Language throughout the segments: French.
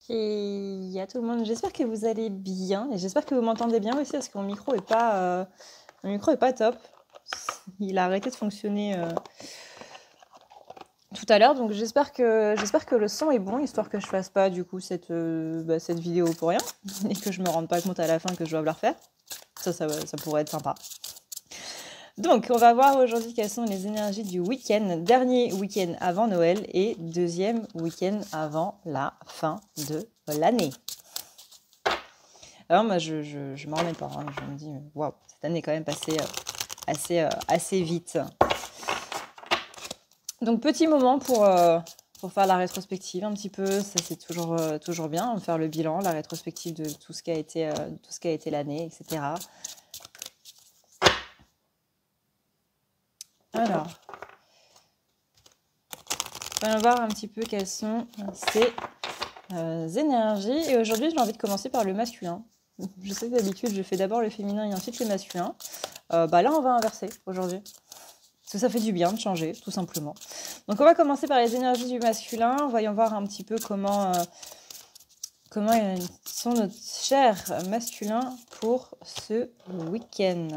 Et à tout le monde, j'espère que vous allez bien et j'espère que vous m'entendez bien aussi parce que mon micro est pas top. Il a arrêté de fonctionner tout à l'heure, donc j'espère que le son est bon, histoire que je fasse pas du coup cette vidéo pour rien et que je me rende pas compte à la fin que je dois la refaire. Ça pourrait être sympa. Donc, on va voir aujourd'hui quelles sont les énergies du week-end, dernier week-end avant Noël et deuxième week-end avant la fin de l'année. Alors moi, je m'en remets pas, hein. Je me dis, waouh, cette année est quand même passée assez vite. Donc, petit moment pour faire la rétrospective un petit peu, ça c'est toujours bien, faire le bilan, la rétrospective de tout ce qu'a été l'année, etc. Alors, on va voir un petit peu quelles sont ces énergies. Et aujourd'hui, j'ai envie de commencer par le masculin. Je sais que d'habitude, je fais d'abord le féminin et ensuite le masculin. Là, on va inverser aujourd'hui. Parce que ça fait du bien de changer, tout simplement. Donc, on va commencer par les énergies du masculin. Voyons voir un petit peu comment sont nos chers masculins pour ce week-end.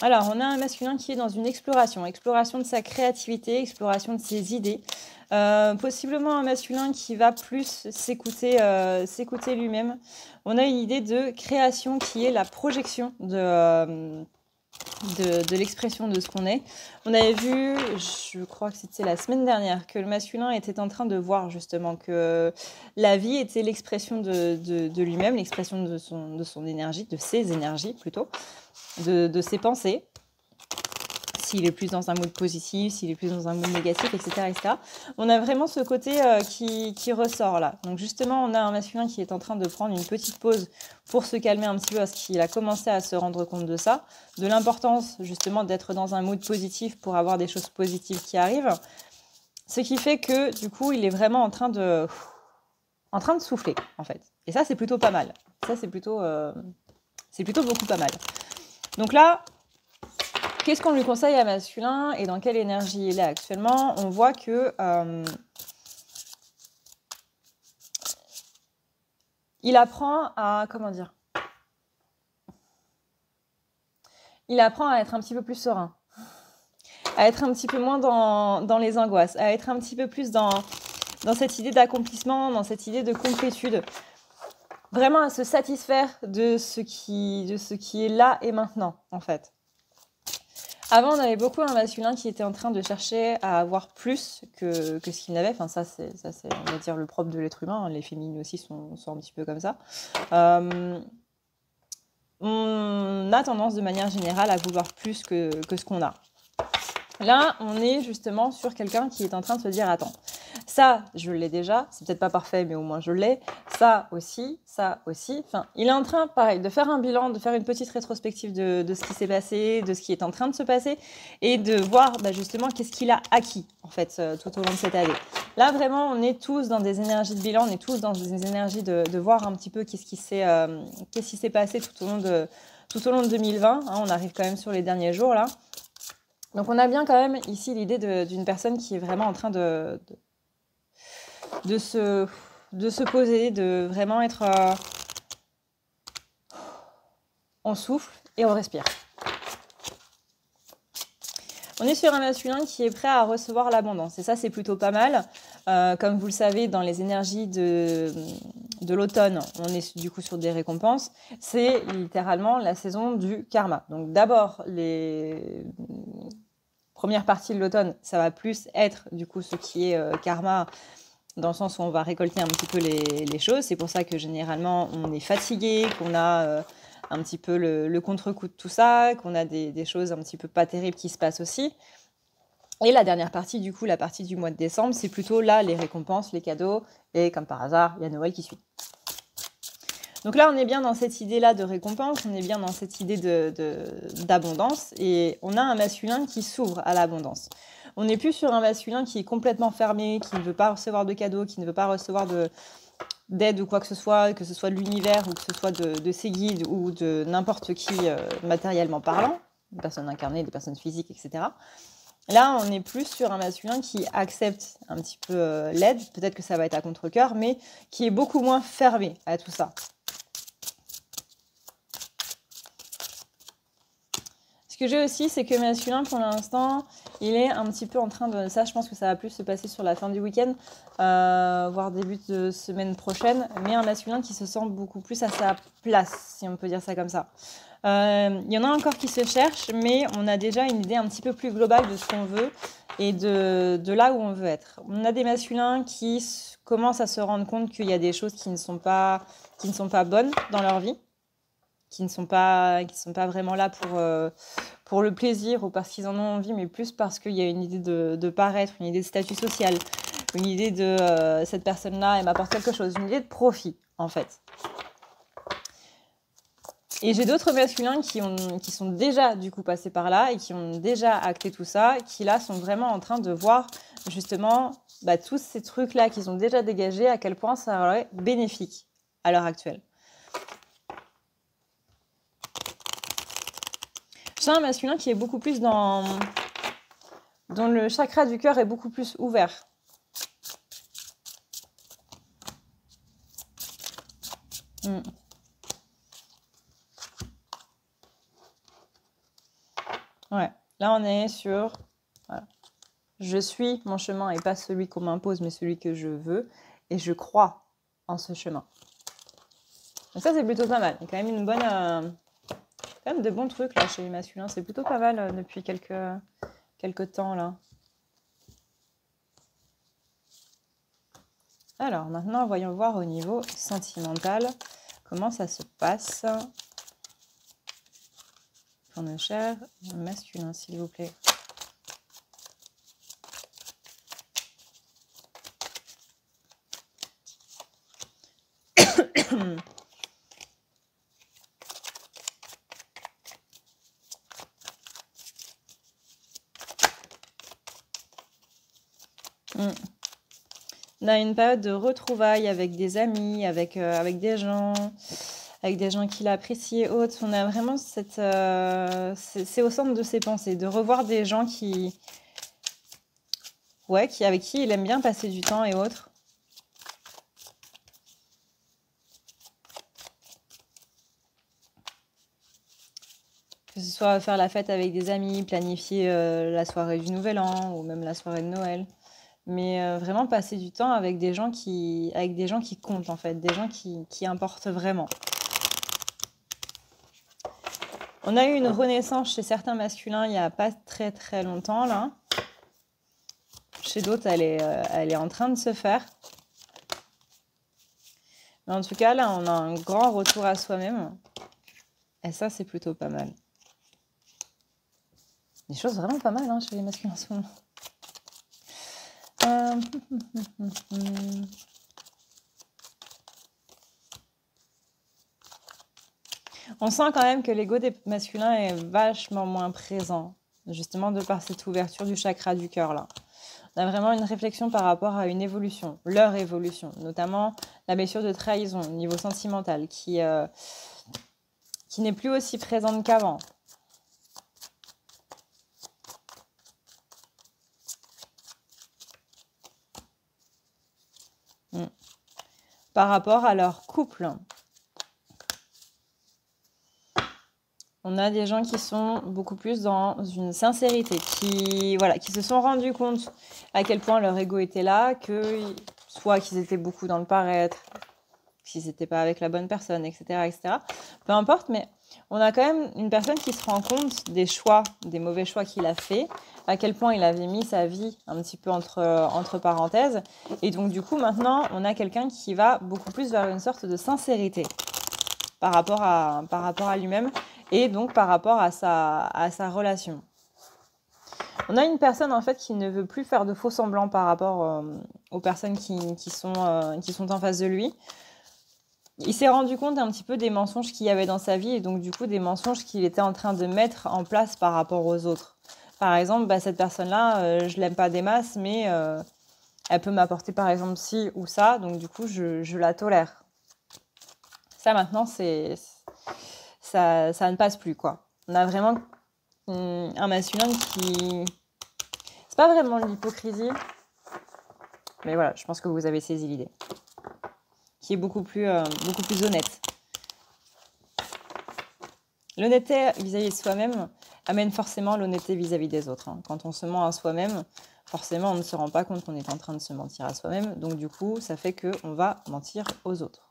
Alors, on a un masculin qui est dans une exploration de sa créativité, exploration de ses idées. Possiblement un masculin qui va plus s'écouter lui-même. On a une idée de création qui est la projection de l'expression de ce qu'on est. On avait vu, je crois que c'était la semaine dernière, que le masculin était en train de voir justement que la vie était l'expression de lui-même, l'expression de son énergie, de ses énergies plutôt, de ses pensées. S'il est plus dans un mood positif, s'il est plus dans un mood négatif, etc. etc. On a vraiment ce côté qui ressort là. Donc justement, on a un masculin qui est en train de prendre une petite pause pour se calmer un petit peu parce qu'il a commencé à se rendre compte de ça, de l'importance justement d'être dans un mood positif pour avoir des choses positives qui arrivent. Ce qui fait que du coup, il est vraiment en train de souffler en fait. Et ça, c'est plutôt pas mal. Ça, c'est plutôt beaucoup pas mal. Donc là, qu'est-ce qu'on lui conseille à masculin et dans quelle énergie il est actuellement? On voit que il apprend à, il apprend à être un petit peu plus serein, à être un petit peu moins dans les angoisses, à être un petit peu plus dans cette idée d'accomplissement, dans cette idée de complétude. Vraiment à se satisfaire de ce qui est là et maintenant, en fait. Avant, on avait beaucoup un masculin qui était en train de chercher à avoir plus que ce qu'il n'avait. Enfin, ça, c'est, on va dire, le propre de l'être humain. Les féminines aussi sont un petit peu comme ça. On a tendance, de manière générale, à vouloir plus que ce qu'on a. Là, on est justement sur quelqu'un qui est en train de se dire, attends, ça, je l'ai déjà, c'est peut-être pas parfait, mais au moins je l'ai, ça aussi, enfin, il est en train, pareil, de faire un bilan, de faire une petite rétrospective de ce qui s'est passé, de ce qui est en train de se passer, et de voir justement qu'est-ce qu'il a acquis, en fait, tout au long de cette année. Là, vraiment, on est tous dans des énergies de bilan, on est tous dans des énergies de voir un petit peu qu'est-ce qui s'est passé tout au long de 2020, hein, on arrive quand même sur les derniers jours, là. Donc on a bien quand même ici l'idée d'une personne qui est vraiment en train de se poser, de vraiment être on souffle et on respire. On est sur un masculin qui est prêt à recevoir l'abondance et ça c'est plutôt pas mal. Comme vous le savez, dans les énergies de l'automne, on est du coup sur des récompenses. C'est littéralement la saison du karma. Donc d'abord, les premières parties de l'automne, ça va plus être du coup ce qui est karma, dans le sens où on va récolter un petit peu les choses. C'est pour ça que généralement on est fatigué, qu'on a un petit peu le contre-coup de tout ça, qu'on a des choses un petit peu pas terribles qui se passent aussi. Et la dernière partie, du coup, la partie du mois de décembre, c'est plutôt là les récompenses, les cadeaux, et comme par hasard, il y a Noël qui suit. Donc là, on est bien dans cette idée-là de récompense, on est bien dans cette idée d'abondance, et on a un masculin qui s'ouvre à l'abondance. On n'est plus sur un masculin qui est complètement fermé, qui ne veut pas recevoir de cadeaux, qui ne veut pas recevoir d'aide ou quoi que ce soit de l'univers, ou que ce soit de ses guides, ou de n'importe qui matériellement parlant, des personnes incarnées, des personnes physiques, etc. Là, on est plus sur un masculin qui accepte un petit peu l'aide. Peut-être que ça va être à contre-cœur, mais qui est beaucoup moins fermé à tout ça. Ce que j'ai aussi, c'est que masculin, pour l'instant, il est un petit peu en train de... Ça, je pense que ça va plus se passer sur la fin du week-end, voire début de semaine prochaine. Mais un masculin qui se sent beaucoup plus à sa place, si on peut dire ça comme ça. Il y en a encore qui se cherchent, mais on a déjà une idée un petit peu plus globale de ce qu'on veut et de là où on veut être. On a des masculins qui commencent à se rendre compte qu'il y a des choses qui ne sont pas bonnes dans leur vie, qui ne sont pas vraiment là pour le plaisir ou parce qu'ils en ont envie, mais plus parce qu'il y a une idée de paraître, une idée de statut social, une idée de cette personne-là, elle m'apporte quelque chose, une idée de profit, en fait. Et j'ai d'autres masculins qui sont déjà du coup passés par là et qui ont déjà acté tout ça, qui là sont vraiment en train de voir justement tous ces trucs-là qu'ils ont déjà dégagés, à quel point ça leur est bénéfique à l'heure actuelle. J'ai un masculin qui est beaucoup plus dont le chakra du cœur est beaucoup plus ouvert. Ouais, là on est sur... Voilà. Je suis mon chemin et pas celui qu'on m'impose, mais celui que je veux. Et je crois en ce chemin. Donc ça, c'est plutôt pas mal. Il y a quand même une bonne... quand même de bons trucs là chez les masculins. C'est plutôt pas mal depuis quelques temps là. Alors maintenant, voyons voir au niveau sentimental comment ça se passe. Pour nos chers masculins, s'il vous plaît. On a une période de retrouvailles avec des amis, avec des gens qui l'apprécient et autres. On a vraiment cette... c'est au centre de ses pensées, de revoir des gens avec qui il aime bien passer du temps et autres. Que ce soit faire la fête avec des amis, planifier la soirée du Nouvel An ou même la soirée de Noël. Mais vraiment passer du temps avec des gens qui comptent en fait, des gens qui importent vraiment. On a eu une renaissance chez certains masculins il n'y a pas très très longtemps là. Chez d'autres, elle est en train de se faire. Mais en tout cas, là, on a un grand retour à soi-même. Et ça, c'est plutôt pas mal. Des choses vraiment pas mal chez les masculins en ce moment. On sent quand même que l'ego des masculins est vachement moins présent, justement de par cette ouverture du chakra du cœur là. On a vraiment une réflexion par rapport à une évolution, leur évolution, notamment la blessure de trahison au niveau sentimental qui n'est plus aussi présente qu'avant. Par rapport à leur couple. On a des gens qui sont beaucoup plus dans une sincérité, qui se sont rendus compte à quel point leur ego était là, que soit qu'ils étaient beaucoup dans le paraître, qu'ils n'étaient pas avec la bonne personne, etc., etc. Peu importe, mais on a quand même une personne qui se rend compte des choix, des mauvais choix qu'il a fait, à quel point il avait mis sa vie un petit peu entre parenthèses. Et donc, du coup, maintenant, on a quelqu'un qui va beaucoup plus vers une sorte de sincérité par rapport à lui-même et donc par rapport à sa relation. On a une personne en fait qui ne veut plus faire de faux semblants par rapport aux personnes qui sont en face de lui. Il s'est rendu compte un petit peu des mensonges qu'il y avait dans sa vie et donc du coup des mensonges qu'il était en train de mettre en place par rapport aux autres. Par exemple, cette personne-là, je l'aime pas des masses, mais elle peut m'apporter par exemple ci ou ça, donc du coup je la tolère. Ça maintenant, ça ne passe plus quoi. On a vraiment un masculin C'est pas vraiment de l'hypocrisie, mais voilà, je pense que vous avez saisi l'idée. Qui est beaucoup plus honnête. L'honnêteté vis-à-vis de soi-même amène forcément l'honnêteté vis-à-vis des autres. Hein. Quand on se ment à soi-même, forcément, on ne se rend pas compte qu'on est en train de se mentir à soi-même. Donc, du coup, ça fait qu'on va mentir aux autres.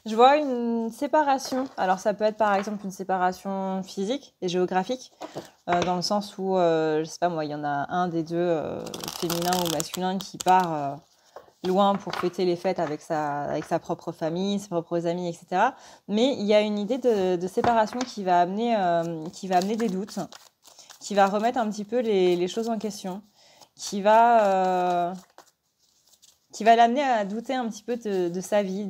Je vois une séparation. Alors, ça peut être par exemple une séparation physique et géographique, dans le sens où, je sais pas moi, il y en a un des deux, féminin ou masculin, qui part loin pour fêter les fêtes avec sa propre famille, ses propres amis, etc. Mais il y a une idée de séparation qui va amener des doutes, qui va remettre un petit peu les choses en question, qui va l'amener à douter un petit peu de sa vie.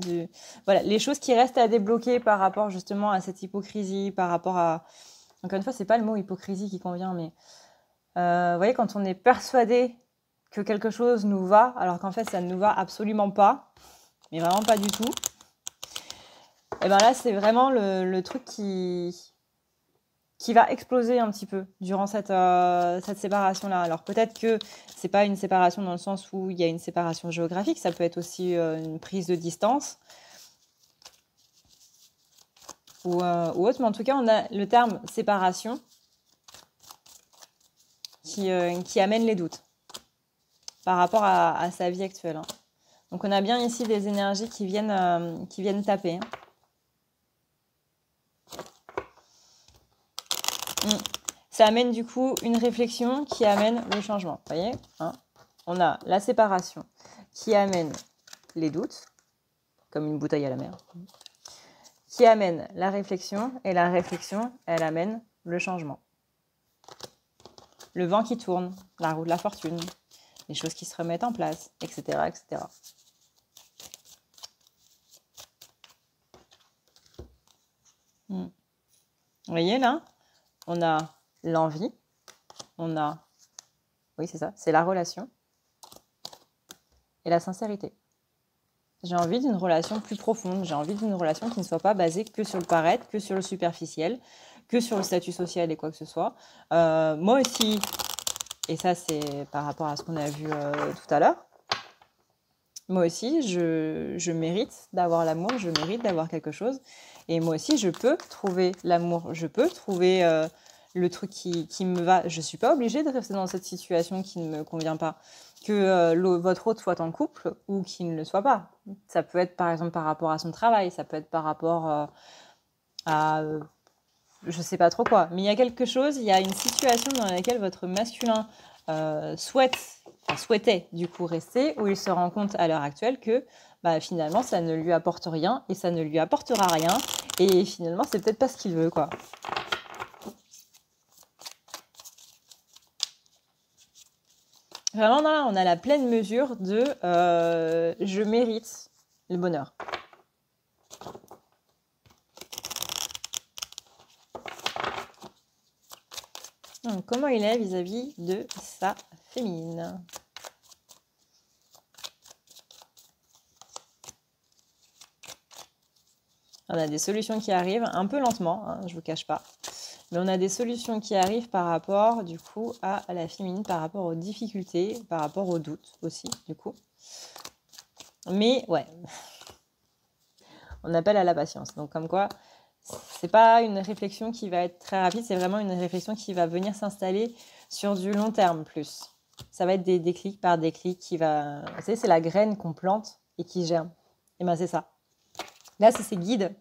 Voilà, les choses qui restent à débloquer par rapport justement à cette hypocrisie, par rapport à... Encore une fois, c'est pas le mot hypocrisie qui convient, mais vous voyez, quand on est persuadé que quelque chose nous va, alors qu'en fait, ça ne nous va absolument pas, mais vraiment pas du tout, et bien là, c'est vraiment le truc qui va exploser un petit peu durant cette séparation-là. Alors peut-être que c'est pas une séparation dans le sens où il y a une séparation géographique, ça peut être aussi une prise de distance ou autre, mais en tout cas, on a le terme séparation qui amène les doutes par rapport à sa vie actuelle. Hein. Donc on a bien ici des énergies qui viennent taper. Hein. Ça amène du coup une réflexion qui amène le changement. Vous voyez, hein, on a la séparation qui amène les doutes, comme une bouteille à la mer, qui amène la réflexion, et la réflexion, elle amène le changement. Le vent qui tourne, la roue de la fortune, les choses qui se remettent en place, etc. etc. Vous voyez là, on a l'envie, on a, oui c'est ça, c'est la relation et la sincérité. J'ai envie d'une relation plus profonde, j'ai envie d'une relation qui ne soit pas basée que sur le paraître, que sur le superficiel, que sur le statut social et quoi que ce soit. Moi aussi, et ça c'est par rapport à ce qu'on a vu tout à l'heure, moi aussi je mérite d'avoir l'amour, je mérite d'avoir quelque chose. Et moi aussi je peux trouver l'amour, je peux trouver le truc qui me va. Je ne suis pas obligée de rester dans cette situation qui ne me convient pas. Que votre autre soit en couple ou qu'il ne le soit pas. Ça peut être par exemple par rapport à son travail, ça peut être par rapport à je sais pas trop quoi. Mais il y a quelque chose, il y a une situation dans laquelle votre masculin souhaitait du coup rester, où il se rend compte à l'heure actuelle que finalement ça ne lui apporte rien et ça ne lui apportera rien. Et finalement c'est peut-être pas ce qu'il veut quoi. Vraiment, là, on a la pleine mesure de je mérite le bonheur. Donc, comment il est vis-à-vis de sa féminine? On a des solutions qui arrivent un peu lentement, hein, je ne vous cache pas. Mais on a des solutions qui arrivent par rapport, du coup, à la féminine, par rapport aux difficultés, par rapport aux doutes aussi, du coup. Mais, ouais, on appelle à la patience. Donc, comme quoi, c'est pas une réflexion qui va être très rapide, c'est vraiment une réflexion qui va venir s'installer sur du long terme plus. Ça va être des déclics par déclic qui va... Vous savez, c'est la graine qu'on plante et qui germe. Et bien, c'est ça. Là, c'est ses guides.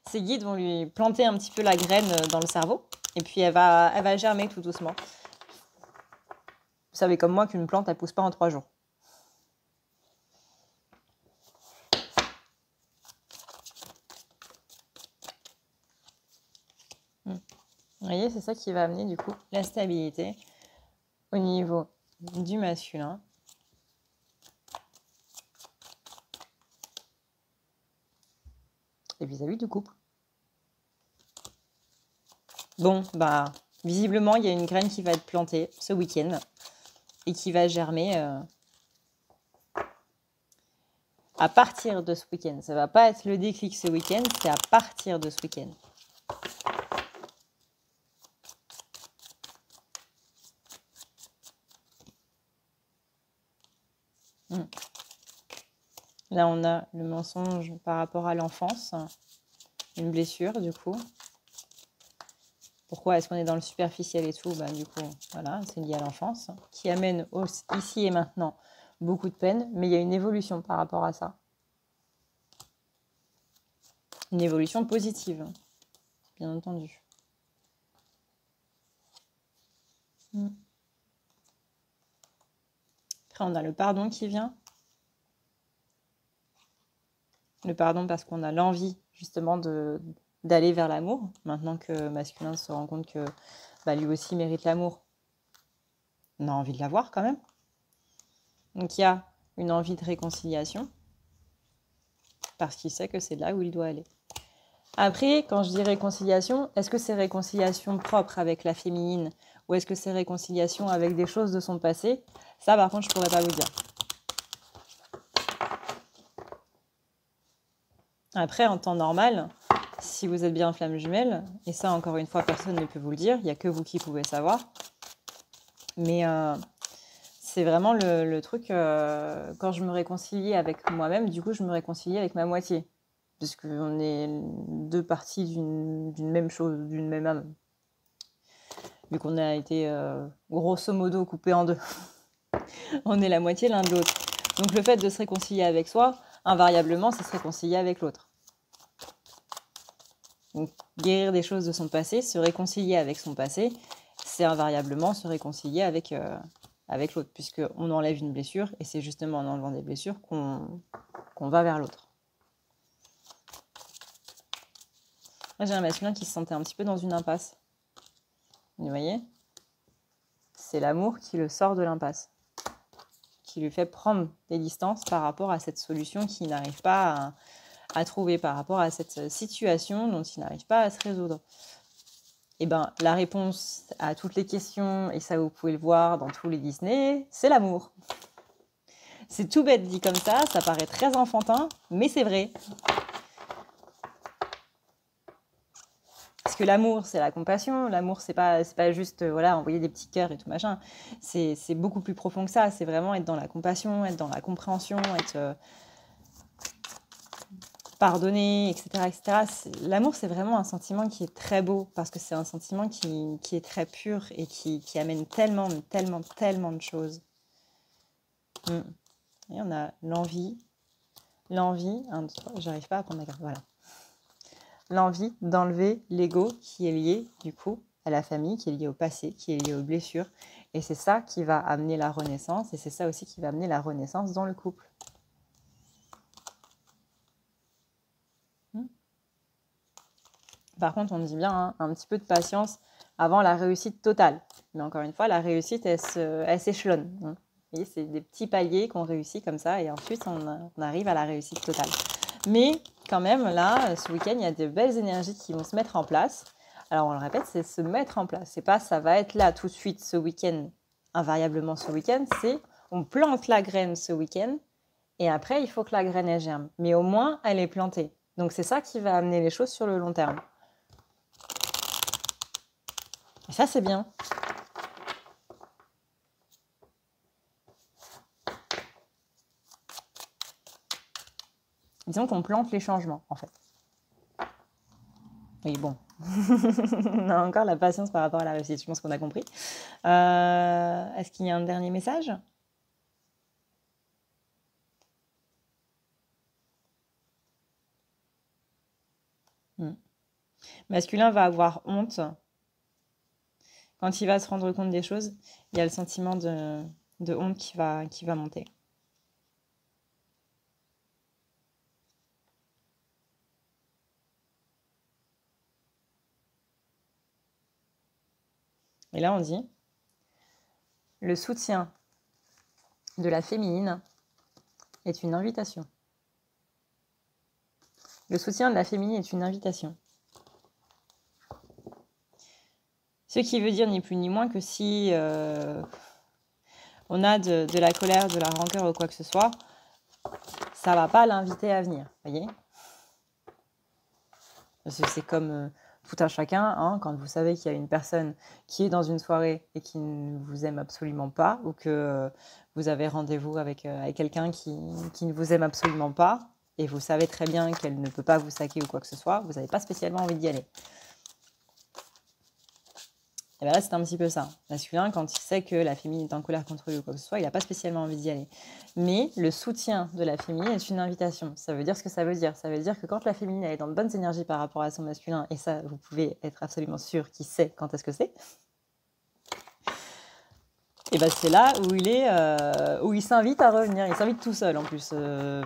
Ses guides vont lui planter un petit peu la graine dans le cerveau. Et puis, elle va germer tout doucement. Vous savez comme moi qu'une plante, elle pousse pas en 3 jours. Vous voyez, c'est ça qui va amener du coup la stabilité au niveau du masculin. Et vis-à-vis du couple. Bon, visiblement, il y a une graine qui va être plantée ce week-end et qui va germer à partir de ce week-end. Ça ne va pas être le déclic ce week-end, c'est à partir de ce week-end. Mm. Là, on a le mensonge par rapport à l'enfance, une blessure, du coup. Pourquoi est-ce qu'on est dans le superficiel et tout? Bah, du coup, voilà, c'est lié à l'enfance, qui amène ici et maintenant beaucoup de peine, mais il y a une évolution par rapport à ça. Une évolution positive, bien entendu. Après, on a le pardon qui vient. Le pardon parce qu'on a l'envie, justement, d'aller vers l'amour. Maintenant que masculin se rend compte que bah, lui aussi mérite l'amour, on a envie de l'avoir quand même. Donc il y a une envie de réconciliation parce qu'il sait que c'est là où il doit aller. Après, quand je dis réconciliation, est-ce que c'est réconciliation propre avec la féminine ou est-ce que c'est réconciliation avec des choses de son passé? Ça, par contre, je ne pourrais pas vous dire. Après, en temps normal, si vous êtes bien flamme jumelle, et ça, encore une fois, personne ne peut vous le dire, il n'y a que vous qui pouvez savoir, mais c'est vraiment le truc, quand je me réconcilie avec moi-même, du coup, je me réconcilie avec ma moitié. Parce qu'on est deux parties d'une même chose, d'une même âme. Vu qu'on a été grosso modo coupés en deux. On est la moitié l'un de l'autre. Donc le fait de se réconcilier avec soi, invariablement, c'est se réconcilier avec l'autre. Donc guérir des choses de son passé, se réconcilier avec son passé, c'est invariablement se réconcilier avec l'autre, puisqu'on enlève une blessure, et c'est justement en enlevant des blessures qu'on va vers l'autre. Moi, j'ai un masculin qui se sentait un petit peu dans une impasse. Vous voyez? C'est l'amour qui le sort de l'impasse, qui lui fait prendre des distances par rapport à cette solution qu'il n'arrive pas à trouver, par rapport à cette situation dont il n'arrive pas à se résoudre. Et bien, la réponse à toutes les questions, et ça vous pouvez le voir dans tous les Disney, c'est l'amour. C'est tout bête dit comme ça paraît très enfantin, mais c'est vrai. Parce que l'amour, c'est la compassion. L'amour, c'est pas juste voilà, envoyer des petits cœurs et tout machin. C'est beaucoup plus profond que ça. C'est vraiment être dans la compassion, être dans la compréhension, être pardonner, etc. etc. L'amour, c'est vraiment un sentiment qui est très beau parce que c'est un sentiment qui est très pur et qui amène tellement, tellement, tellement de choses. Et on a l'envie, j'arrive pas à prendre ma carte, voilà. L'envie d'enlever l'ego qui est lié, du coup, à la famille, qui est lié au passé, qui est lié aux blessures. Et c'est ça qui va amener la renaissance, et c'est ça aussi qui va amener la renaissance dans le couple. Par contre, on dit bien hein, un petit peu de patience avant la réussite totale. Mais encore une fois, la réussite, elle s'échelonne. Hein. Vous voyez, c'est des petits paliers qu'on réussit comme ça, et ensuite, on arrive à la réussite totale. Mais quand même, là, ce week-end, il y a de belles énergies qui vont se mettre en place. Alors, on le répète, c'est se mettre en place. C'est pas ça va être là tout de suite ce week-end, invariablement ce week-end. C'est on plante la graine ce week-end et après, il faut que la graine elle germe. Mais au moins, elle est plantée. Donc, c'est ça qui va amener les choses sur le long terme. Et ça, c'est bien. Disons qu'on plante les changements, en fait. Oui, bon. On a encore la patience par rapport à la réussite. Je pense qu'on a compris. Est-ce qu'il y a un dernier message ? Masculin va avoir honte. Quand il va se rendre compte des choses, il y a le sentiment de honte qui va monter. Et là, on dit, le soutien de la féminine est une invitation. Le soutien de la féminine est une invitation. Ce qui veut dire ni plus ni moins que si on a de la colère, de la rancœur ou quoi que ce soit, ça ne va pas l'inviter à venir, voyez ? Parce que c'est comme tout un chacun, hein, quand vous savez qu'il y a une personne qui est dans une soirée et qui ne vous aime absolument pas, ou que vous avez rendez-vous avec quelqu'un qui ne vous aime absolument pas, et vous savez très bien qu'elle ne peut pas vous saquer ou quoi que ce soit, vous n'avez pas spécialement envie d'y aller. Et bien là, c'est un petit peu ça. Masculin, quand il sait que la féminine est en colère contre lui ou quoi que ce soit, il n'a pas spécialement envie d'y aller. Mais le soutien de la féminine est une invitation. Ça veut dire ce que ça veut dire. Ça veut dire que quand la féminine elle est dans de bonnes énergies par rapport à son masculin, et ça, vous pouvez être absolument sûr qu'il sait quand est-ce que c'est, et ben c'est là où il s'invite à revenir. Il s'invite tout seul en plus,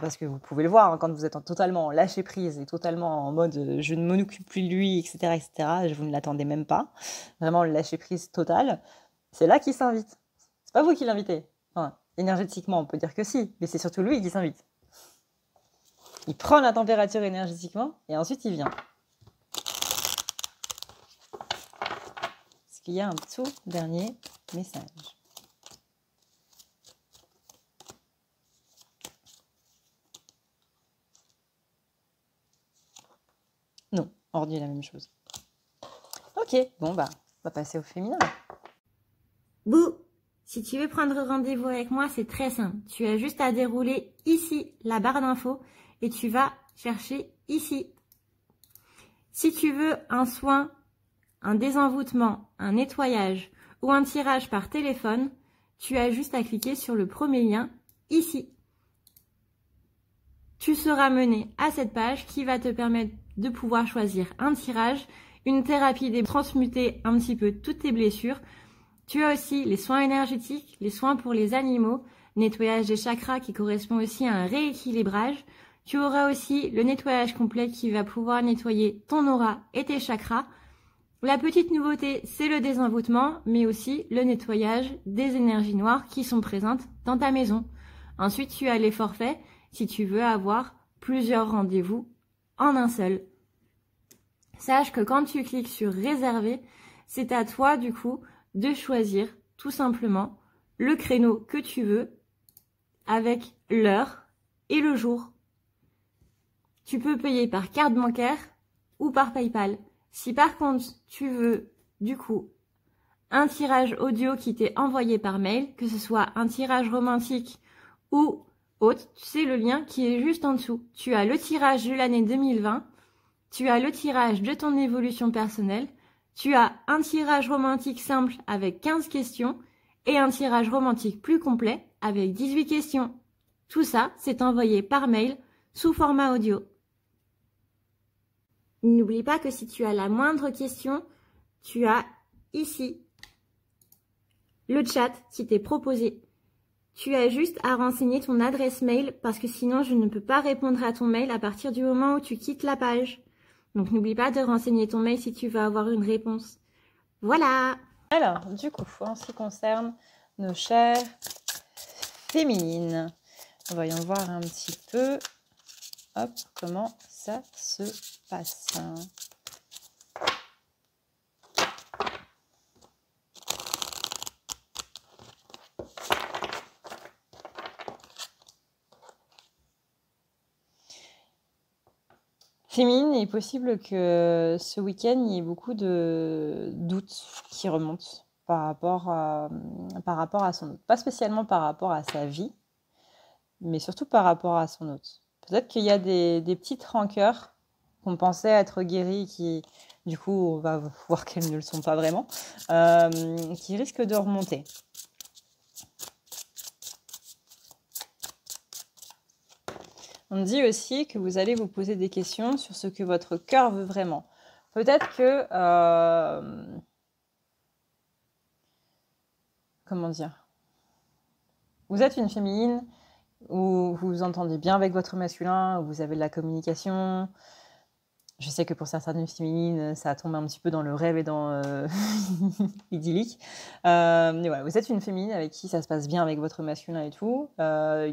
parce que vous pouvez le voir, hein, quand vous êtes totalement en lâcher prise et totalement en mode je ne m'en occupe plus de lui, etc., etc. Vous ne l'attendez même pas. Vraiment le lâcher prise total. C'est là qu'il s'invite. C'est pas vous qui l'invitez. Enfin, énergétiquement, on peut dire que si, mais c'est surtout lui qui s'invite. Il prend la température énergétiquement et ensuite il vient. Est-ce qu'il y a un tout dernier message? Non, ordi la même chose. Ok, bon bah, on va passer au féminin. Bouh! Si tu veux prendre rendez-vous avec moi, c'est très simple. Tu as juste à dérouler ici la barre d'infos et tu vas chercher ici. Si tu veux un soin, un désenvoûtement, un nettoyage ou un tirage par téléphone, tu as juste à cliquer sur le premier lien ici. Tu seras mené à cette page qui va te permettre de pouvoir choisir un tirage, une thérapie des transmuter un petit peu toutes tes blessures. Tu as aussi les soins énergétiques, les soins pour les animaux, nettoyage des chakras qui correspond aussi à un rééquilibrage. Tu auras aussi le nettoyage complet qui va pouvoir nettoyer ton aura et tes chakras. La petite nouveauté, c'est le désenvoûtement, mais aussi le nettoyage des énergies noires qui sont présentes dans ta maison. Ensuite, tu as les forfaits si tu veux avoir plusieurs rendez-vous en un seul. Sache que quand tu cliques sur réserver, c'est à toi du coup de choisir tout simplement le créneau que tu veux avec l'heure et le jour. Tu peux payer par carte bancaire ou par PayPal. Si par contre tu veux du coup un tirage audio qui t'est envoyé par mail, que ce soit un tirage romantique ou autre, c'est le lien qui est juste en dessous. Tu as le tirage de l'année 2020, tu as le tirage de ton évolution personnelle, tu as un tirage romantique simple avec 15 questions et un tirage romantique plus complet avec 18 questions. Tout ça, c'est envoyé par mail sous format audio. N'oublie pas que si tu as la moindre question, tu as ici le chat qui t'est proposé. Tu as juste à renseigner ton adresse mail parce que sinon je ne peux pas répondre à ton mail à partir du moment où tu quittes la page. Donc n'oublie pas de renseigner ton mail si tu veux avoir une réponse. Voilà! Alors, du coup, en ce qui concerne nos chères féminines, voyons voir un petit peu comment ça se passe. Féminine, il est possible que ce week-end, il y ait beaucoup de doutes qui remontent par rapport à son hôte. Pas spécialement par rapport à sa vie, mais surtout par rapport à son hôte. Peut-être qu'il y a des petites rancœurs qu'on pensait être guéries qui, du coup, on va voir qu'elles ne le sont pas vraiment, qui risquent de remonter. On dit aussi que vous allez vous poser des questions sur ce que votre cœur veut vraiment. Peut-être que... comment dire? Vous êtes une féminine où vous vous entendez bien avec votre masculin, où vous avez de la communication. Je sais que pour certaines féminines, ça tombe un petit peu dans le rêve et dans idyllique. Mais voilà, vous êtes une féminine avec qui ça se passe bien avec votre masculin et tout,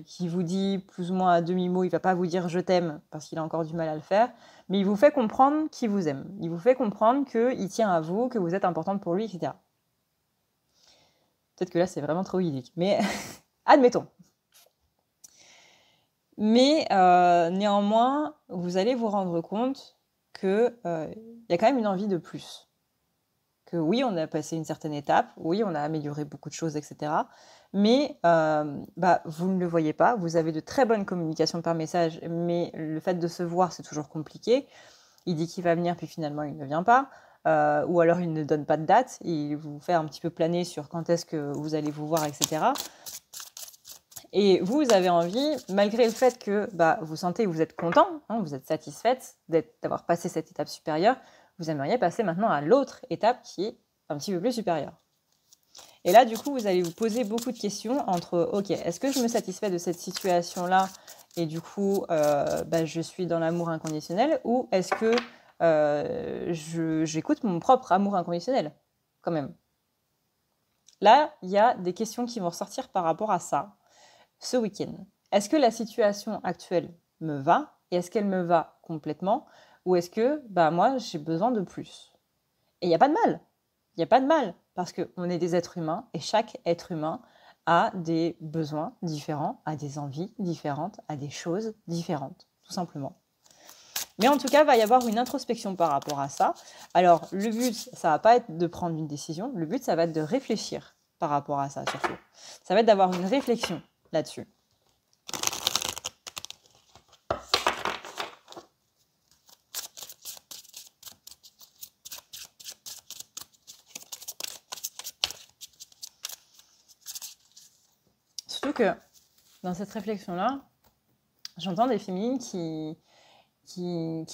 qui vous dit plus ou moins à demi-mot, il va pas vous dire je t'aime parce qu'il a encore du mal à le faire, mais il vous fait comprendre qu'il vous aime. Il vous fait comprendre qu'il tient à vous, que vous êtes importante pour lui, etc. Peut-être que là, c'est vraiment trop idyllique, mais admettons. Mais néanmoins, vous allez vous rendre compte qu'il y a quand même une envie de plus. Que oui, on a passé une certaine étape, oui, on a amélioré beaucoup de choses, etc. Mais vous ne le voyez pas, vous avez de très bonnes communications par message, mais le fait de se voir, c'est toujours compliqué. Il dit qu'il va venir, puis finalement, il ne vient pas. Ou alors, il ne donne pas de date, il vous fait un petit peu planer sur quand est-ce que vous allez vous voir, etc. Et vous avez envie, malgré le fait que vous sentez, vous êtes content, hein, vous êtes satisfaite d'avoir passé cette étape supérieure, vous aimeriez passer maintenant à l'autre étape qui est un petit peu plus supérieure. Et là, du coup, vous allez vous poser beaucoup de questions entre, ok, est-ce que je me satisfais de cette situation-là et du coup, je suis dans l'amour inconditionnel, ou est-ce que j'écoute mon propre amour inconditionnel, quand même. Là, il y a des questions qui vont ressortir par rapport à ça. Ce week-end, est-ce que la situation actuelle me va et est-ce qu'elle me va complètement ou est-ce que moi j'ai besoin de plus? Et il n'y a pas de mal, il n'y a pas de mal parce qu'on est des êtres humains et chaque être humain a des besoins différents, a des envies différentes, a des choses différentes, tout simplement. Mais en tout cas, il va y avoir une introspection par rapport à ça. Alors, le but, ça ne va pas être de prendre une décision, le but, ça va être de réfléchir par rapport à ça surtout. Ça va être d'avoir une réflexion là-dessus. Surtout que dans cette réflexion-là, j'entends des féminines qui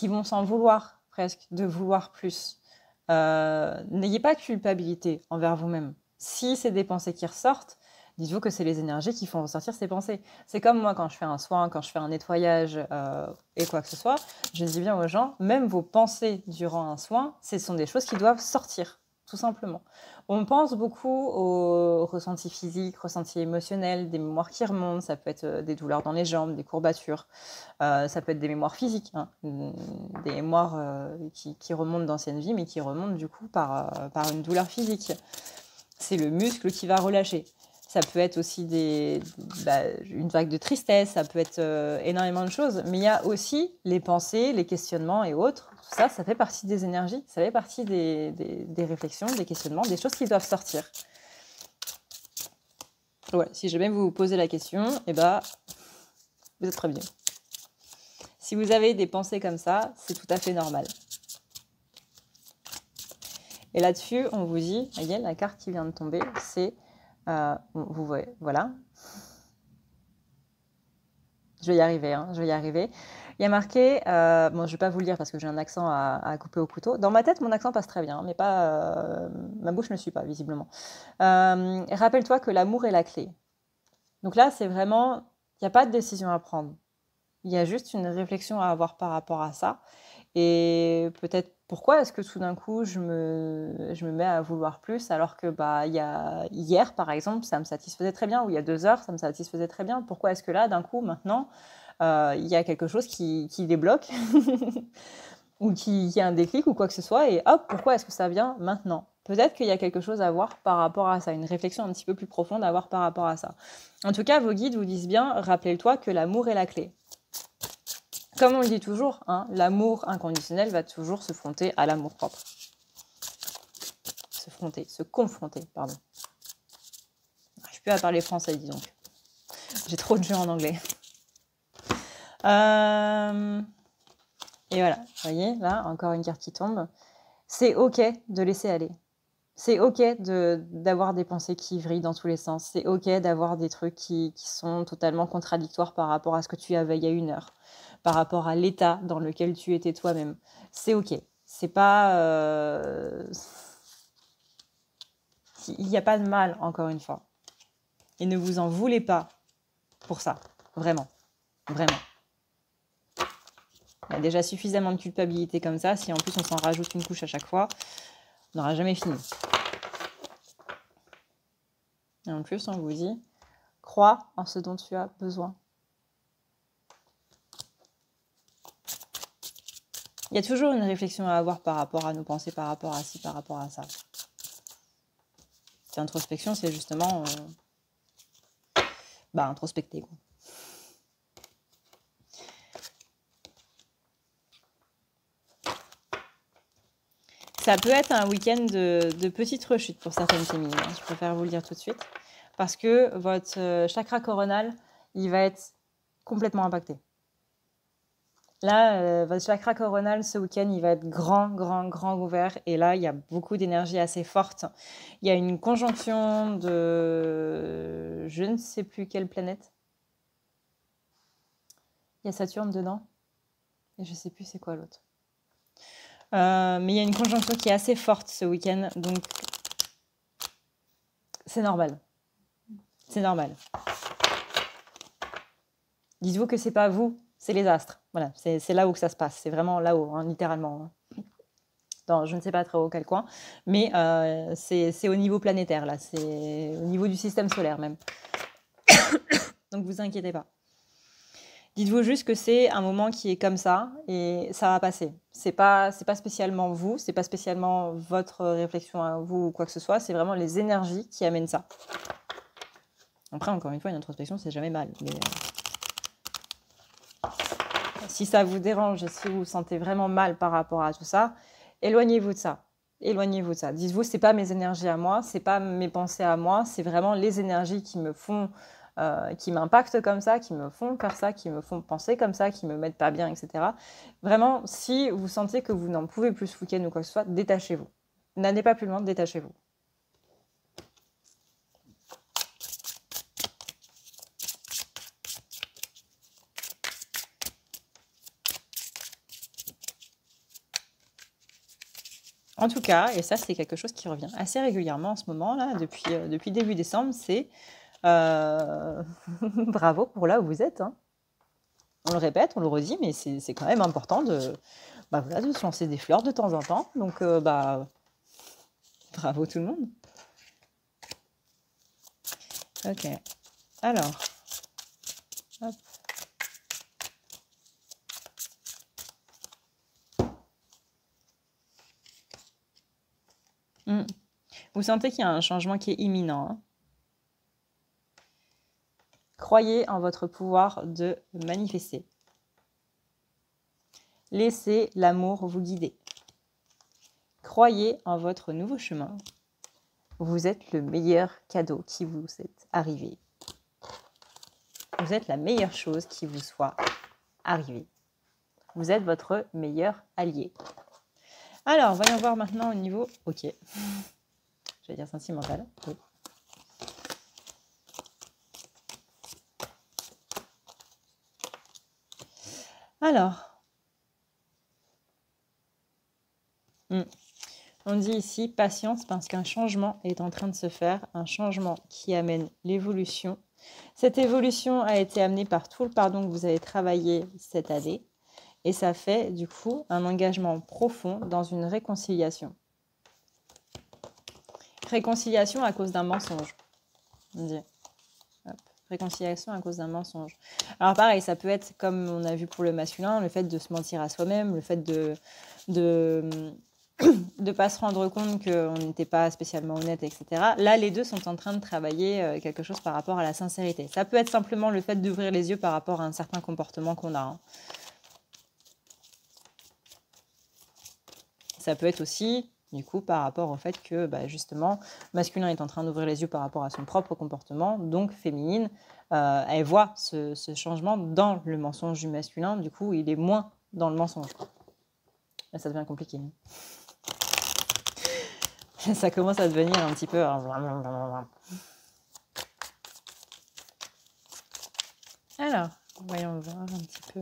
vont s'en vouloir presque, de vouloir plus. N'ayez pas de culpabilité envers vous-même. Si c'est des pensées qui ressortent, dites-vous que c'est les énergies qui font ressortir ces pensées. C'est comme moi quand je fais un soin, quand je fais un nettoyage et quoi que ce soit, je dis bien aux gens, même vos pensées durant un soin, ce sont des choses qui doivent sortir, tout simplement. On pense beaucoup aux ressentis physiques, ressentis émotionnels, des mémoires qui remontent, ça peut être des douleurs dans les jambes, des courbatures, ça peut être des mémoires physiques, hein, des mémoires qui remontent d'anciennes vies, mais qui remontent du coup par une douleur physique. C'est le muscle qui va relâcher. Ça peut être aussi une vague de tristesse, ça peut être énormément de choses. Mais il y a aussi les pensées, les questionnements et autres. Tout ça, ça fait partie des énergies, ça fait partie des réflexions, des questionnements, des choses qui doivent sortir. Ouais, si jamais vous vous posez la question, vous êtes prévenus. Si vous avez des pensées comme ça, c'est tout à fait normal. Et là-dessus, on vous dit, voyez, la carte qui vient de tomber, c'est... vous voyez, voilà. Je vais y arriver, hein, je vais y arriver. Il y a marqué, je ne vais pas vous le lire parce que j'ai un accent à couper au couteau. Dans ma tête, mon accent passe très bien, mais pas, ma bouche ne suit pas, visiblement. Rappelle-toi que l'amour est la clé. Donc là, c'est vraiment, il n'y a pas de décision à prendre. Il y a juste une réflexion à avoir par rapport à ça. Et peut-être pourquoi est-ce que tout d'un coup je me mets à vouloir plus alors que hier par exemple ça me satisfaisait très bien ou il y a 2 heures ça me satisfaisait très bien. Pourquoi est-ce que là d'un coup maintenant il y a quelque chose qui débloque ou qui a un déclic ou quoi que ce soit et hop, pourquoi est-ce que ça vient maintenant? Peut-être qu'il y a quelque chose à voir par rapport à ça, une réflexion un petit peu plus profonde à avoir par rapport à ça. En tout cas, vos guides vous disent bien, rappelle-toi que l'amour est la clé. Comme on le dit toujours, hein, l'amour inconditionnel va toujours se fronter à l'amour propre. Se confronter, pardon. Je suis plus à parler français, dis donc. J'ai trop de jeux en anglais. Et voilà, vous voyez, là, encore une carte qui tombe. C'est ok de laisser aller. C'est ok d'avoir des pensées qui vrillent dans tous les sens. C'est ok d'avoir des trucs qui sont totalement contradictoires par rapport à ce que tu avais il y a 1 heure, par rapport à l'état dans lequel tu étais toi-même. C'est ok. C'est pas... Il n'y a pas de mal, encore une fois. Et ne vous en voulez pas pour ça. Vraiment. Vraiment. Il y a déjà suffisamment de culpabilité comme ça. Si en plus on s'en rajoute une couche à chaque fois, on n'aura jamais fini. Et en plus, on vous dit, crois en ce dont tu as besoin. Il y a toujours une réflexion à avoir par rapport à nos pensées, par rapport à ci, par rapport à ça. Cette introspection, c'est justement introspecter, quoi. Ça peut être un week-end de petite rechute pour certaines féminines, hein, je préfère vous le dire tout de suite. Parce que votre chakra coronal, il va être complètement impacté. Là, votre chakra coronal, ce week-end, il va être grand ouvert. Et là, il y a beaucoup d'énergie assez forte. Il y a une conjonction de... Je ne sais plus quelle planète. Il y a Saturne dedans. Et je ne sais plus c'est quoi l'autre. Mais il y a une conjonction qui est assez forte ce week-end. Donc, c'est normal. C'est normal. Dites-vous que c'est pas vous, c'est les astres. Voilà, c'est là où que ça se passe. C'est vraiment là-haut, hein, littéralement. Dans, je ne sais pas très haut quel coin, mais c'est au niveau planétaire, là. C'est au niveau du système solaire, même. Donc, vous inquiétez pas. Dites-vous juste que c'est un moment qui est comme ça et ça va passer. C'est pas spécialement vous, c'est pas spécialement votre réflexion à vous ou quoi que ce soit. C'est vraiment les énergies qui amènent ça. Après, encore une fois, une introspection, c'est jamais mal. Mais si ça vous dérange, si vous vous sentez vraiment mal par rapport à tout ça, éloignez-vous de ça. Éloignez-vous de ça. Dites-vous, c'est pas mes énergies à moi, c'est pas mes pensées à moi, c'est vraiment les énergies qui me font, qui m'impactent comme ça, qui me font faire ça, qui me font penser comme ça, qui me mettent pas bien, etc. Vraiment, si vous sentez que vous n'en pouvez plus ce week-end ou quoi que ce soit, détachez-vous. N'allez pas plus loin, détachez-vous. En tout cas, et ça c'est quelque chose qui revient assez régulièrement en ce moment, là, depuis début décembre, c'est bravo pour là où vous êtes. Hein. On le répète, on le redit, mais c'est quand même important de, voilà, de se lancer des fleurs de temps en temps. Donc, bravo tout le monde. Ok. Alors, hop. Vous sentez qu'il y a un changement qui est imminent. Hein. Croyez en votre pouvoir de manifester. Laissez l'amour vous guider. Croyez en votre nouveau chemin. Vous êtes le meilleur cadeau qui vous est arrivé. Vous êtes la meilleure chose qui vous soit arrivée. Vous êtes votre meilleur allié. Alors, voyons voir maintenant au niveau... Ok. Je vais dire sentimental. Oui. Alors, on dit ici patience parce qu'un changement est en train de se faire, un changement qui amène l'évolution. Cette évolution a été amenée par tout le pardon que vous avez travaillé cette année et ça fait du coup un engagement profond dans une réconciliation. Réconciliation à cause d'un mensonge, on dit. Hop. Réconciliation à cause d'un mensonge. Alors pareil, ça peut être comme on a vu pour le masculin, le fait de se mentir à soi-même, le fait de pas se rendre compte qu'on n'était pas spécialement honnête, etc. Là, les deux sont en train de travailler quelque chose par rapport à la sincérité. Ça peut être simplement le fait d'ouvrir les yeux par rapport à un certain comportement qu'on a. Hein. Ça peut être aussi... Du coup, par rapport au fait que, justement, masculin est en train d'ouvrir les yeux par rapport à son propre comportement, donc féminine, elle voit ce changement dans le mensonge du masculin, du coup, il est moins dans le mensonge. Là, ça devient compliqué. Ça commence à devenir un petit peu... Alors, voyons voir un petit peu...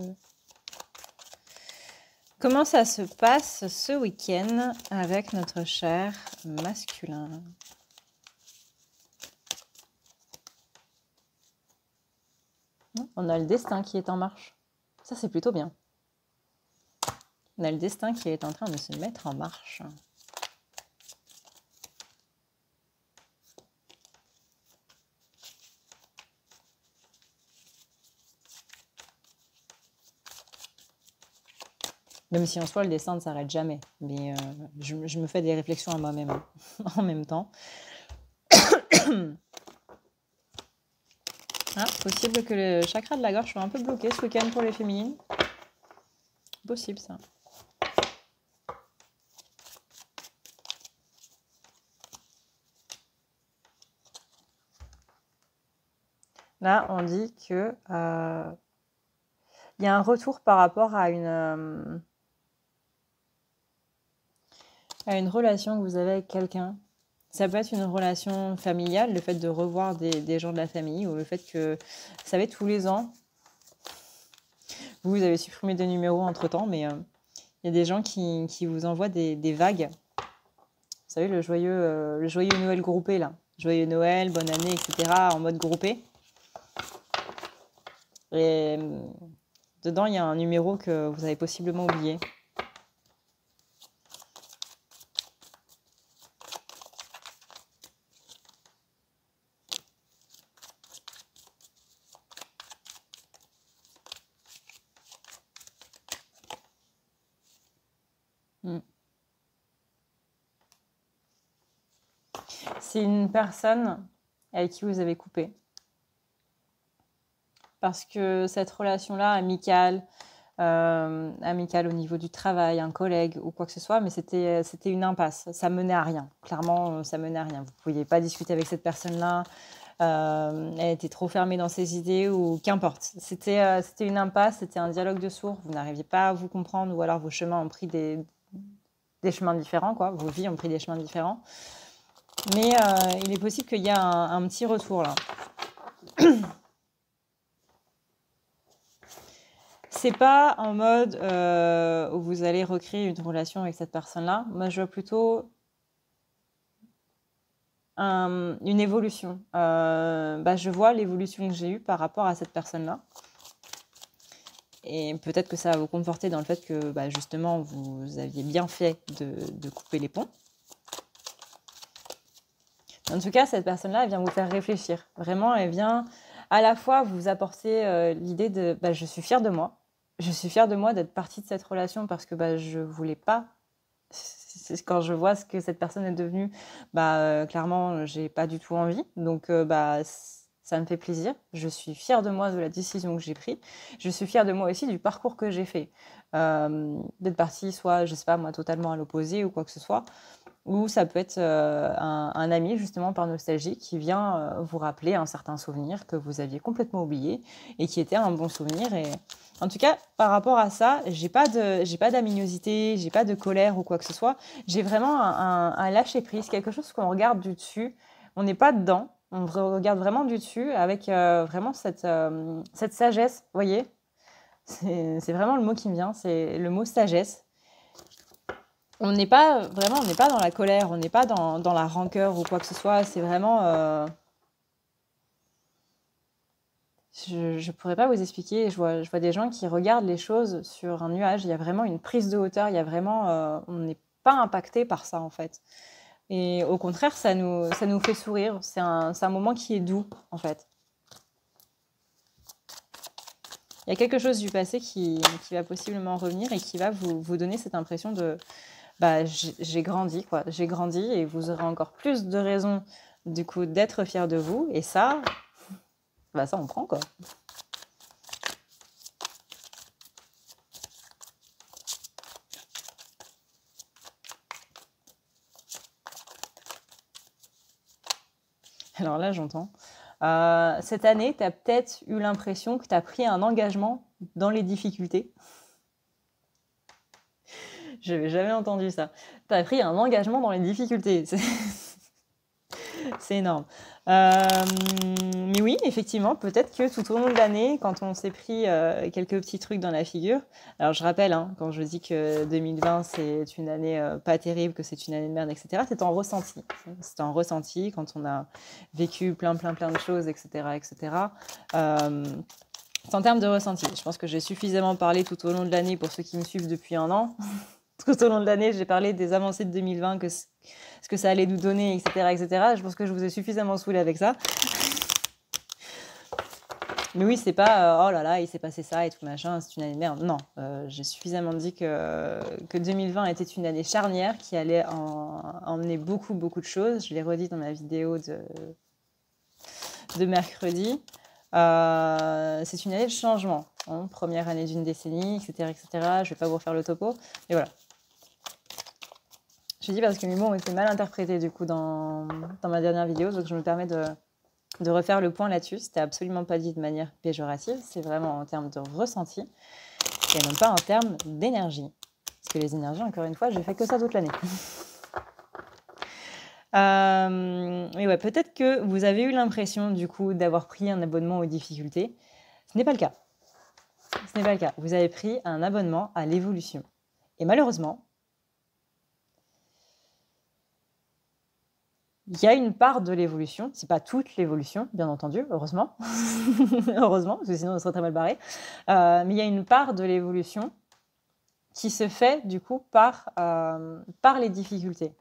Comment ça se passe ce week-end avec notre cher masculin? On a le destin qui est en marche. Ça, c'est plutôt bien. On a le destin qui est en train de se mettre en marche. Même si en soi, le dessin ne s'arrête jamais. Mais je me fais des réflexions à moi-même en même temps. Ah, possible que le chakra de la gorge soit un peu bloqué ce week-end pour les féminines. Possible, ça. Là, on dit que il y a un retour par rapport à une relation que vous avez avec quelqu'un. Ça peut être une relation familiale, le fait de revoir des gens de la famille, ou le fait que, vous savez, tous les ans, vous avez supprimé des numéros entre-temps, mais il y a des gens qui vous envoient des vagues. Vous savez, le joyeux Noël groupé, là. Joyeux Noël, bonne année, etc., en mode groupé. Et dedans, il y a un numéro que vous avez possiblement oublié. C'est une personne avec qui vous avez coupé. Parce que cette relation-là, amicale au niveau du travail, un collègue ou quoi que ce soit, mais c'était une impasse. Ça menait à rien. Clairement, ça menait à rien. Vous ne pouviez pas discuter avec cette personne-là. Elle était trop fermée dans ses idées ou qu'importe. C'était une impasse, c'était un dialogue de sourds. Vous n'arriviez pas à vous comprendre ou alors vos chemins ont pris des chemins différents, quoi. Vos vies ont pris des chemins différents. Mais il est possible qu'il y ait un petit retour là. C'est pas en mode où vous allez recréer une relation avec cette personne-là. Moi, je vois plutôt une évolution. Je vois l'évolution que j'ai eue par rapport à cette personne-là. Et peut-être que ça va vous conforter dans le fait que justement, vous aviez bien fait de couper les ponts. En tout cas, cette personne-là, elle vient vous faire réfléchir. Vraiment, elle vient à la fois vous apporter l'idée de je suis fière de moi. Je suis fière de moi d'être partie de cette relation parce que je voulais pas. Quand je vois ce que cette personne est devenue, clairement, j'ai pas du tout envie. Donc, ça me fait plaisir. Je suis fière de moi de la décision que j'ai prise. Je suis fière de moi aussi du parcours que j'ai fait. D'être partie, soit, je sais pas, moi, totalement à l'opposé ou quoi que ce soit. Ou ça peut être un ami, justement, par nostalgie, qui vient vous rappeler un certain souvenir que vous aviez complètement oublié et qui était un bon souvenir. Et en tout cas, par rapport à ça, j'ai pas d'aminosité, j'ai pas de colère ou quoi que ce soit. J'ai vraiment un lâcher-prise, quelque chose qu'on regarde du dessus. On n'est pas dedans, on regarde vraiment du dessus avec vraiment cette sagesse, vous voyez. C'est vraiment le mot qui me vient, c'est le mot sagesse. On n'est pas dans la colère, on n'est pas dans la rancœur ou quoi que ce soit. C'est vraiment, je pourrais pas vous expliquer. Je vois des gens qui regardent les choses sur un nuage. Il y a vraiment une prise de hauteur. Il y a vraiment, on n'est pas impacté par ça en fait. Et au contraire, ça nous fait sourire. C'est un moment qui est doux en fait. Il y a quelque chose du passé qui va possiblement revenir et qui va vous donner cette impression de j'ai grandi, quoi. J'ai grandi et vous aurez encore plus de raisons, du coup, d'être fiers de vous. Et ça, ça, on prend, quoi. Alors là, j'entends. Cette année, tu as peut-être eu l'impression que tu as pris un engagement dans les difficultés. Je n'avais jamais entendu ça. Tu as pris un engagement dans les difficultés. C'est énorme. Mais oui, effectivement, peut-être que tout au long de l'année, quand on s'est pris quelques petits trucs dans la figure, alors je rappelle, quand je dis que 2020 c'est une année pas terrible, que c'est une année de merde, etc., c'est en ressenti. C'est en ressenti quand on a vécu plein de choses, etc., etc. C'est en termes de ressenti. Je pense que j'ai suffisamment parlé tout au long de l'année pour ceux qui me suivent depuis un an. Tout au long de l'année, j'ai parlé des avancées de 2020, ce que ça allait nous donner, etc., etc. Je pense que je vous ai suffisamment saoulé avec ça. Mais oui, c'est pas oh là là, il s'est passé ça et tout machin, c'est une année de merde. Non, j'ai suffisamment dit que 2020 était une année charnière qui allait emmener beaucoup de choses. Je l'ai redit dans ma vidéo de mercredi. C'est une année de changement. Première année d'une décennie, etc., etc. Je vais pas vous refaire le topo, mais voilà. Je dis parce que mes mots ont été mal interprétés du coup dans ma dernière vidéo, donc je me permets de de refaire le point là-dessus. C'était absolument pas dit de manière péjorative, c'est vraiment en termes de ressenti et non pas en termes d'énergie. Parce que les énergies, encore une fois, j'ai fait que ça toute l'année. Mais ouais, peut-être que vous avez eu l'impression du coup d'avoir pris un abonnement aux difficultés. Ce n'est pas le cas. Ce n'est pas le cas. Vous avez pris un abonnement à l'évolution. Et malheureusement, il y a une part de l'évolution, c'est pas toute l'évolution, bien entendu, heureusement, heureusement, parce que sinon on serait très mal barré, mais il y a une part de l'évolution qui se fait du coup par les difficultés.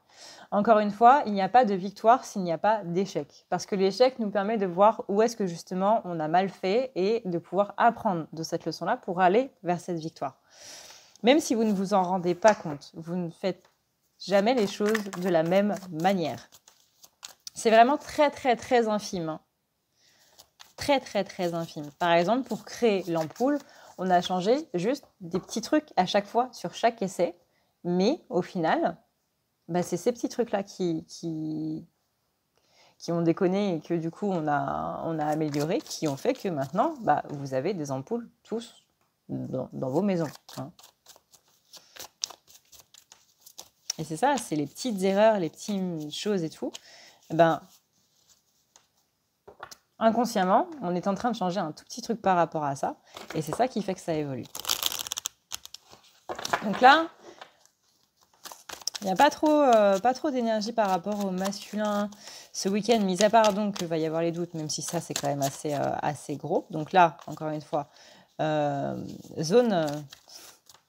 Encore une fois, il n'y a pas de victoire s'il n'y a pas d'échec, parce que l'échec nous permet de voir où est-ce que justement on a mal fait et de pouvoir apprendre de cette leçon-là pour aller vers cette victoire. Même si vous ne vous en rendez pas compte, vous ne faites jamais les choses de la même manière. C'est vraiment très, très, très infime. Hein. Très, très, très infime. Par exemple, pour créer l'ampoule, on a changé juste des petits trucs à chaque fois sur chaque essai. Mais au final, bah, c'est ces petits trucs-là qui ont déconné et que du coup, on a amélioré, qui ont fait que maintenant, bah, vous avez des ampoules tous dans vos maisons. Hein. Et c'est ça, c'est les petites erreurs, les petites choses et tout. Ben, inconsciemment, on est en train de changer un tout petit truc par rapport à ça. Et c'est ça qui fait que ça évolue. Donc là, il n'y a pas trop d'énergie par rapport au masculin ce week-end, mis à part donc qu'il va y avoir les doutes, même si ça, c'est quand même assez gros. Donc là, encore une fois, zone.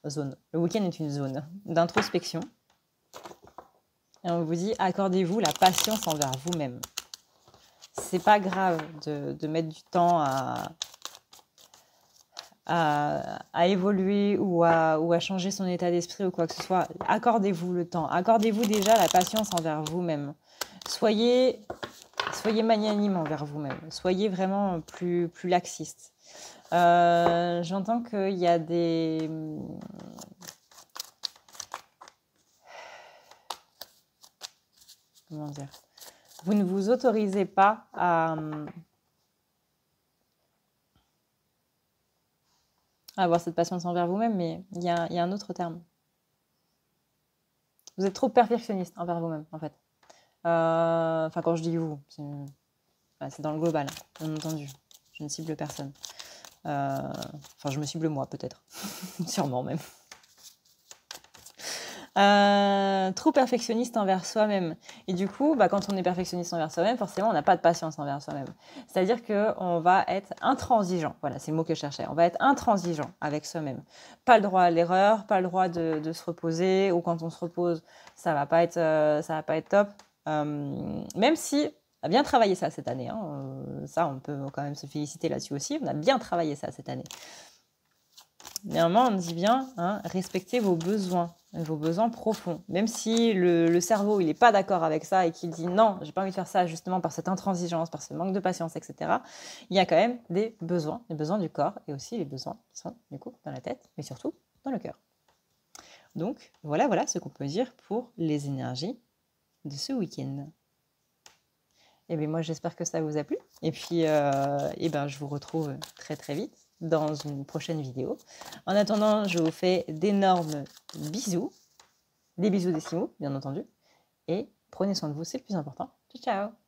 Le week-end est une zone d'introspection. Et on vous dit, accordez-vous la patience envers vous-même. C'est pas grave de mettre du temps à évoluer ou à changer son état d'esprit ou quoi que ce soit. Accordez-vous le temps. Accordez-vous déjà la patience envers vous-même. Soyez magnanime envers vous-même. Soyez vraiment plus laxiste. J'entends qu'il y a des... Comment dire ? Vous ne vous autorisez pas à avoir cette patience envers vous-même, mais il y a un autre terme. Vous êtes trop perfectionniste envers vous-même, en fait. Enfin, quand je dis vous, c'est dans le global, bien entendu. Je ne cible personne. Enfin, je me cible moi, peut-être. Sûrement même. Trop perfectionniste envers soi-même. Et du coup, bah, quand on est perfectionniste envers soi-même, forcément, on n'a pas de patience envers soi-même. C'est-à-dire qu'on va être intransigeant. Voilà, c'est le mot que je cherchais. On va être intransigeant avec soi-même. Pas le droit à l'erreur, pas le droit de se reposer, ou quand on se repose, ça va pas être top. Même si on a bien travaillé ça cette année. Hein. Ça, on peut quand même se féliciter là-dessus aussi. On a bien travaillé ça cette année. Néanmoins, on dit bien, hein, respectez vos besoins profonds. Même si le cerveau il n'est pas d'accord avec ça et qu'il dit non, j'ai pas envie de faire ça justement par cette intransigeance, par ce manque de patience, etc. Il y a quand même des besoins du corps et aussi les besoins qui sont du coup dans la tête, mais surtout dans le cœur. Donc voilà ce qu'on peut dire pour les énergies de ce week-end. Et bien moi j'espère que ça vous a plu. Et puis je vous retrouve très très vite dans une prochaine vidéo. En attendant, je vous fais d'énormes bisous. Des bisous d'Esquimaux, bien entendu. Et prenez soin de vous, c'est le plus important. Ciao, ciao!